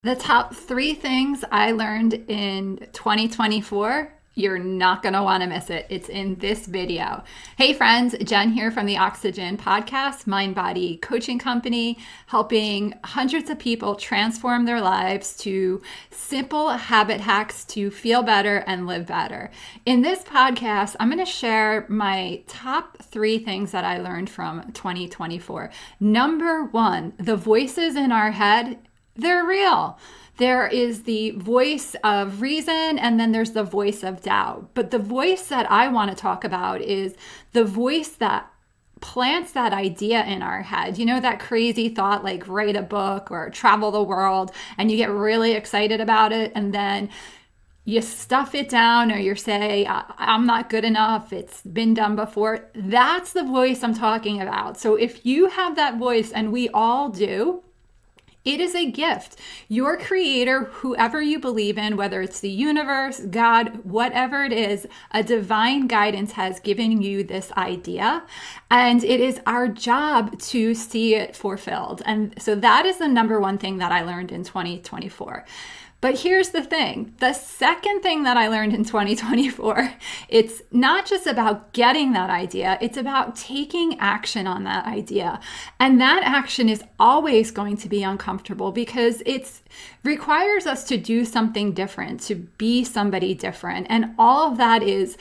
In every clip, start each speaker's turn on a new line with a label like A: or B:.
A: The top three things I learned in 2024, you're not going to want to miss it. It's in this video. Hey friends, Jenn here from the Oxijen Podcast, mind body coaching company, helping hundreds of people transform their lives to simple habit hacks to feel better and live better. In this podcast, I'm going to share my top three things that I learned from 2024. Number one, the voices in our head, they're real. There is the voice of reason and then there's the voice of doubt. But the voice that I want to talk about is the voice that plants that idea in our head. You know, that crazy thought like write a book or travel the world and you get really excited about it and then you stuff it down or you say, I'm not good enough. It's been done before. That's the voice I'm talking about. So if you have that voice, and we all do, it is a gift. Your creator, whoever you believe in, whether it's the universe, God, whatever it is, a divine guidance has given you this idea. And it is our job to see it fulfilled. And so that is the number one thing that I learned in 2024. But here's the thing. The second thing that I learned in 2024, it's not just about getting that idea, it's about taking action on that idea. And that action is always going to be uncomfortable because it requires us to do something different, to be somebody different. And all of that is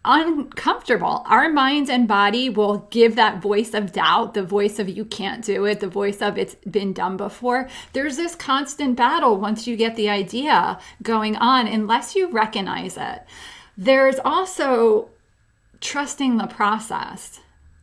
A: uncomfortable. Our mind and body will give that voice of doubt, the voice of you can't do it, the voice of it's been done before. There's this constant battle once you get the idea going on, unless you recognize it. There's also trusting the process.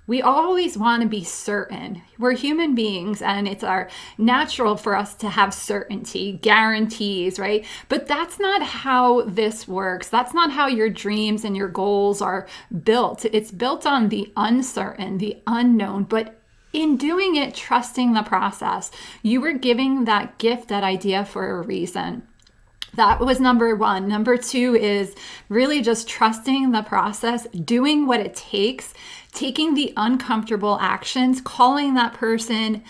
A: We always want to be certain. We're human beings and it's our natural for us to have certainty, guarantees, right? But that's not how this works. That's not how your dreams and your goals are built. It's built on the uncertain, the unknown, but in doing it, trusting the process. You were giving that gift, that idea for a reason. That was number one. Number two is really just trusting the process, doing what it takes, taking the uncomfortable actions, calling that person,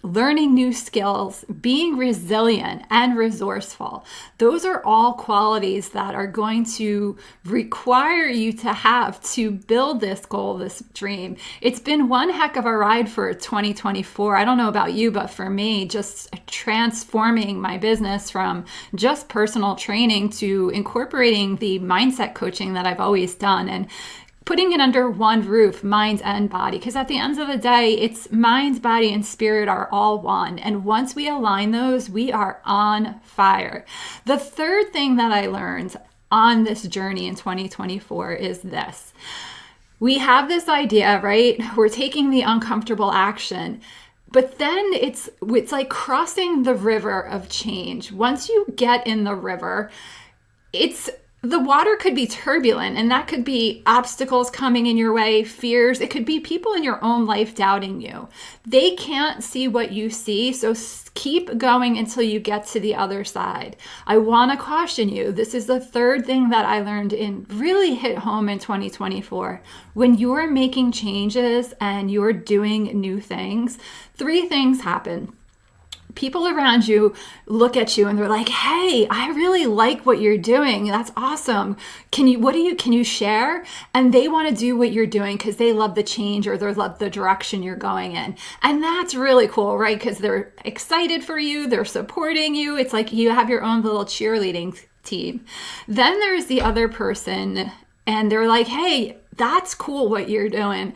A: learning new skills, being resilient and resourceful. Those are all qualities that are going to require you to have to build this goal, this dream. It's been one heck of a ride for 2024. I don't know about you, but for me, just transforming my business from just personal training to incorporating the mindset coaching that I've always done and putting it under one roof, mind and body, because at the end of the day, it's mind, body, and spirit are all one. And once we align those, we are on fire. The third thing that I learned on this journey in 2024 is this. We have this idea, right? We're taking the uncomfortable action. But then it's like crossing the river of change. Once you get in the river, the water could be turbulent, and that could be obstacles coming in your way, fears. It could be people in your own life doubting you. They can't see what you see, so keep going until you get to the other side. I want to caution you. This is the third thing that I learned really hit home in 2024. When you're making changes and you're doing new things, three things happen. People around you look at you and they're like, hey, I really like what you're doing. That's awesome. Can you share? And they want to do what you're doing because they love the change or they love the direction you're going in. And that's really cool, right? Because they're excited for you. They're supporting you. It's like you have your own little cheerleading team. Then there's the other person and they're like, hey, that's cool what you're doing,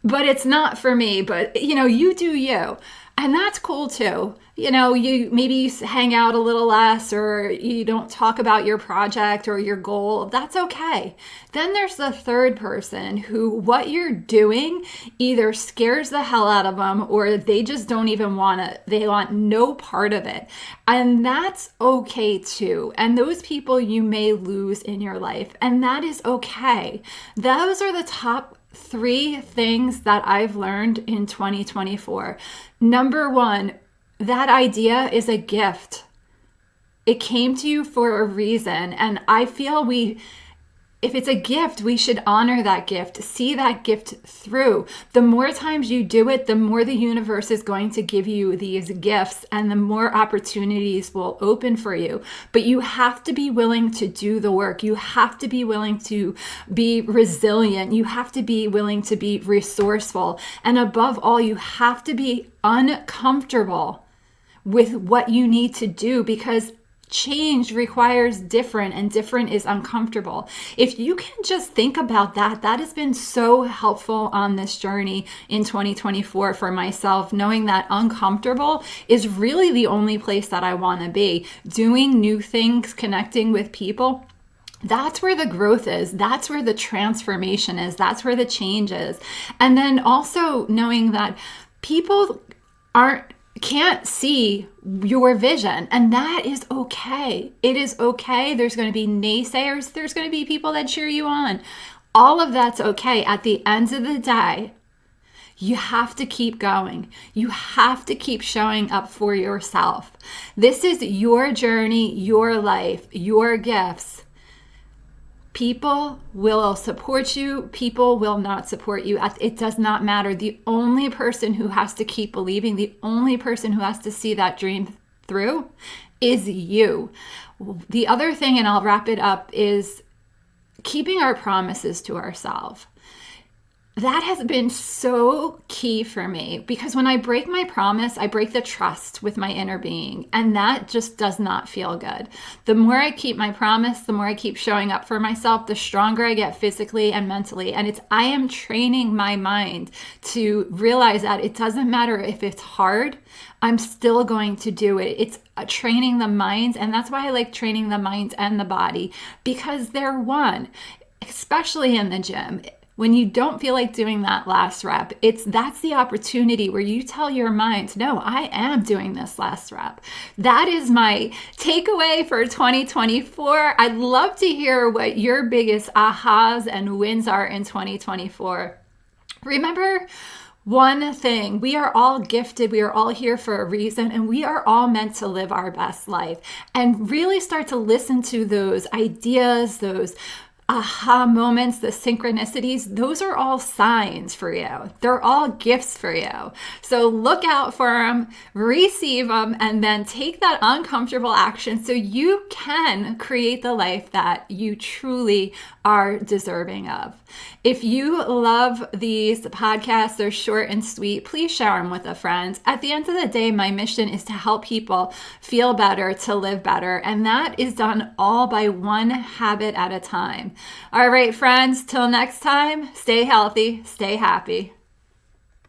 A: but it's not for me. But you do you. And that's cool too. You maybe hang out a little less or you don't talk about your project or your goal. That's okay. Then there's the third person who what you're doing either scares the hell out of them or they just don't even want it. They want no part of it. And that's okay too. And those people you may lose in your life. And that is okay. Those are the top three things that I've learned in 2024. Number one, that idea is a gift. It came to you for a reason. And I feel if it's a gift, we should honor that gift, see that gift through. The more times you do it, the more the universe is going to give you these gifts and the more opportunities will open for you. But you have to be willing to do the work. You have to be willing to be resilient. You have to be willing to be resourceful. And above all, you have to be uncomfortable with what you need to do, because change requires different, and different is uncomfortable. If you can just think about that, that has been so helpful on this journey in 2024 for myself, knowing that uncomfortable is really the only place that I want to be. Doing new things, connecting with people, that's where the growth is. That's where the transformation is. That's where the change is. And then also knowing that people can't see your vision, and that is okay. It is okay. There's going to be naysayers. There's going to be people that cheer you on. All of that's okay. At the end of the day, you have to keep going. You have to keep showing up for yourself. This is your journey, your life, your gifts. People will support you. People will not support you. It does not matter. The only person who has to keep believing, the only person who has to see that dream through is you. The other thing, and I'll wrap it up, is keeping our promises to ourselves. That has been so key for me, because when I break my promise, I break the trust with my inner being, and that just does not feel good. The more I keep my promise, the more I keep showing up for myself, the stronger I get physically and mentally. And I am training my mind to realize that it doesn't matter if it's hard, I'm still going to do it. It's training the mind, and that's why I like training the mind and the body, because they're one, especially in the gym. When you don't feel like doing that last rep, that's the opportunity where you tell your mind, no, I am doing this last rep. That is my takeaway for 2024. I'd love to hear what your biggest ahas and wins are in 2024. Remember one thing, we are all gifted, we are all here for a reason, and we are all meant to live our best life. And really start to listen to those ideas, those aha moments, the synchronicities. Those are all signs for you. They're all gifts for you. So look out for them, receive them, and then take that uncomfortable action so you can create the life that you truly are deserving of. If you love these podcasts, they're short and sweet, please share them with a friend. At the end of the day, my mission is to help people feel better, to live better, and that is done all by one habit at a time. All right, friends, till next time, stay healthy, stay happy.